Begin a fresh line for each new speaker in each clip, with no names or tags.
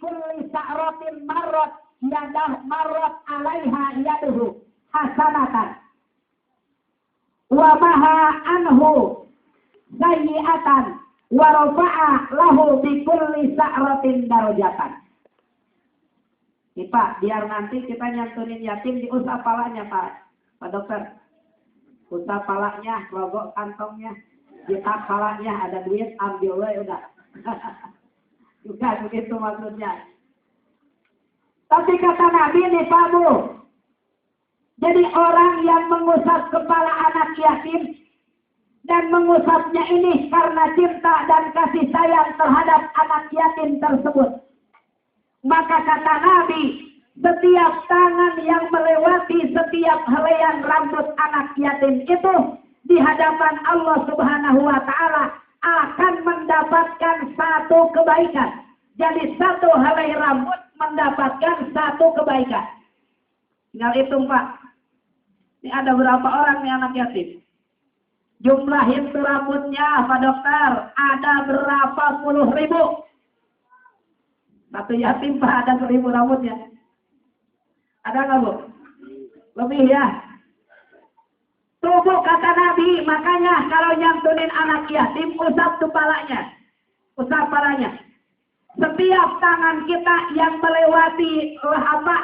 kulli sa'ratin marrat yadah marrat 'alaiha yaduhu hasanatan wa maha anhu sayyi'atan wa rafa'a lahu bi kulli sa'ratin darajatan. Pak, biar nanti kita nyantunin yatim diusap palanya, Pak Dokter. Usap palanya, rogok kantongnya, ditap palanya, ada duit, ambil we udah. Juga begitu maksudnya. Tapi kata Nabi nih Pak Bu, jadi orang yang mengusap kepala anak yatim dan mengusapnya ini karena cinta dan kasih sayang terhadap anak yatim tersebut. Maka kata Nabi, setiap tangan yang melewati setiap helaian rambut anak yatim itu di hadapan Allah Subhanahu wa Ta'ala akan mendapatkan satu kebaikan. Jadi satu helai rambut mendapatkan satu kebaikan. Tinggal hitung Pak. Ini ada berapa orang nih anak yatim? Jumlahin tuh rambutnya Pak Dokter. Ada berapa puluh ribu? Satu yatim Pak ada 1000 rambutnya. Ada nggak Bu? Lebih ya. Tuh Bu kata Nabi, makanya kalau nyantunin anak yatim usap kepalanya. Usap palanya. Setiap tangan kita yang melewati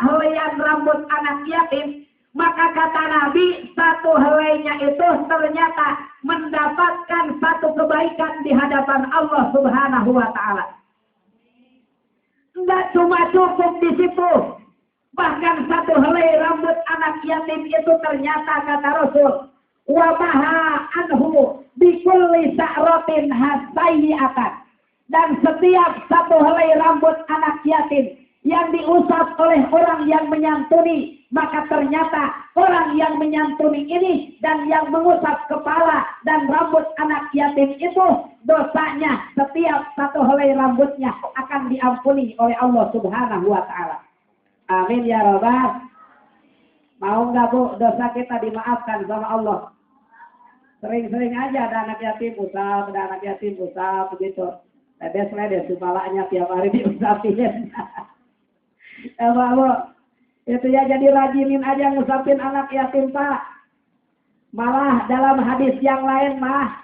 helaian rambut anak yatim, maka kata Nabi satu helainya itu ternyata mendapatkan satu kebaikan di hadapan Allah Subhanahu wa Ta'ala. Enggak cuma cukup di situ. Bahkan satu helai rambut anak yatim itu ternyata kata Rasul, wa maha anhu bi kulli sa'ratin hasayyi'atan. Dan setiap satu helai rambut anak yatim yang diusap oleh orang yang menyantuni, maka ternyata orang yang menyantuni ini dan yang mengusap kepala dan rambut anak yatim itu dosanya setiap satu helai rambutnya akan diampuni oleh Allah Subhanahu wa Ta'ala. Amin ya Rabbal. Mau nggak Bu dosa kita dimaafkan sama Allah? Sering-sering aja ada anak yatim usap, ada anak yatim usap begitu. Ledes kepalanya tiap hari diusapin. Bu, itu ya jadi rajinin aja ngusapin anak yatim Pak. Malah dalam hadis yang lain mah,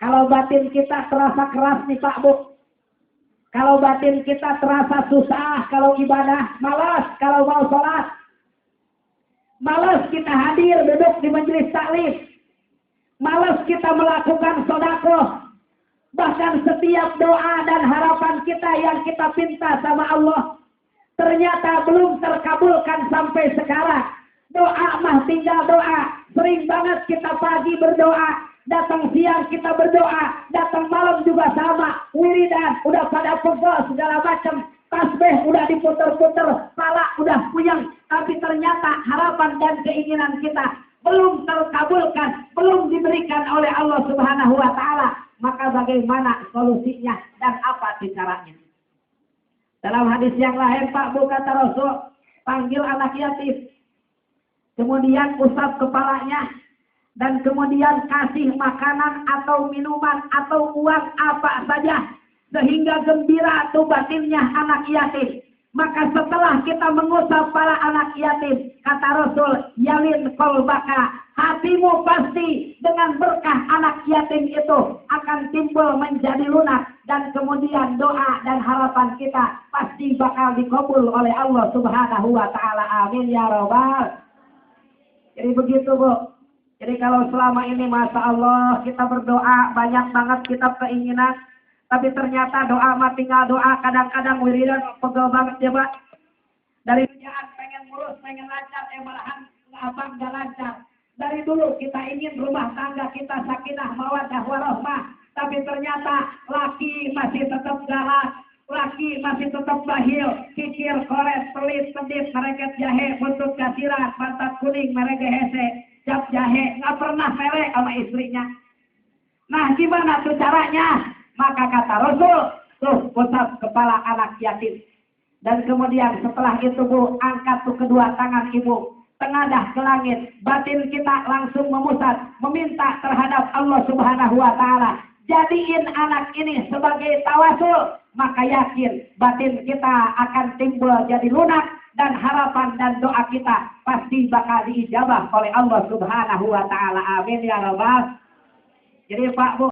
kalau batin kita terasa keras nih Pak Bu. Kalau batin kita terasa susah, kalau ibadah, malas kalau mau sholat. Malas kita hadir duduk di majelis taklim. Malas kita melakukan sedekah. Bahkan setiap doa dan harapan kita yang kita pinta sama Allah ternyata belum terkabulkan sampai sekarang. Doa mah tinggal doa. Sering banget kita pagi berdoa, datang siang kita berdoa, datang malam juga sama. Wiridan udah pada pegel segala macam, tasbih udah diputer-puter, pala udah puyeng, tapi ternyata harapan dan keinginan kita belum terkabulkan, belum diberikan oleh Allah Subhanahu wa Ta'ala. Maka bagaimana solusinya dan apa caranya? Dalam hadis yang lain Pak Bu kata Rasul, panggil anak yatim, kemudian usap kepalanya, dan kemudian kasih makanan atau minuman atau uang apa saja sehingga gembira tuh batinnya anak yatim. Maka setelah kita mengusap para anak yatim, kata Rasul, yalin qalbaka, hatimu pasti dengan berkah anak yatim itu akan timbul menjadi lunak, dan kemudian doa dan harapan kita pasti bakal dikabul oleh Allah Subhanahu wa Ta'ala. Amin ya Rabbal. Jadi begitu Bu. Jadi kalau selama ini Masya Allah kita berdoa banyak banget kita keinginan, tapi ternyata doa mah tinggal doa, kadang-kadang wiridan pegel banget ya Pak. Dari kerjaan pengen mulus, pengen lancar, malahan abang gak lancar. Dari dulu kita ingin rumah tangga kita sakinah mawaddah warahmah, tapi ternyata laki masih tetap galak, laki masih tetap bahil, kikir, koret, pelit, pedit, mereket jahe, buntut kasiran, pantat kuning, mereka hese, cap jahe, nggak pernah mele sama istrinya. Nah gimana tuh caranya? Maka kata Rasul, tuh usap kepala anak yatim. Dan kemudian setelah itu Bu, angkat tuh kedua tangan ibu, tengadah ke langit, batin kita langsung memusat, meminta terhadap Allah Subhanahu wa Ta'ala. jadiin anak ini sebagai tawasul, maka yakin batin kita akan timbul jadi lunak dan harapan dan doa kita pasti bakal diijabah oleh Allah Subhanahu wa taala. Amin ya rabbal. Jadi Pak Bu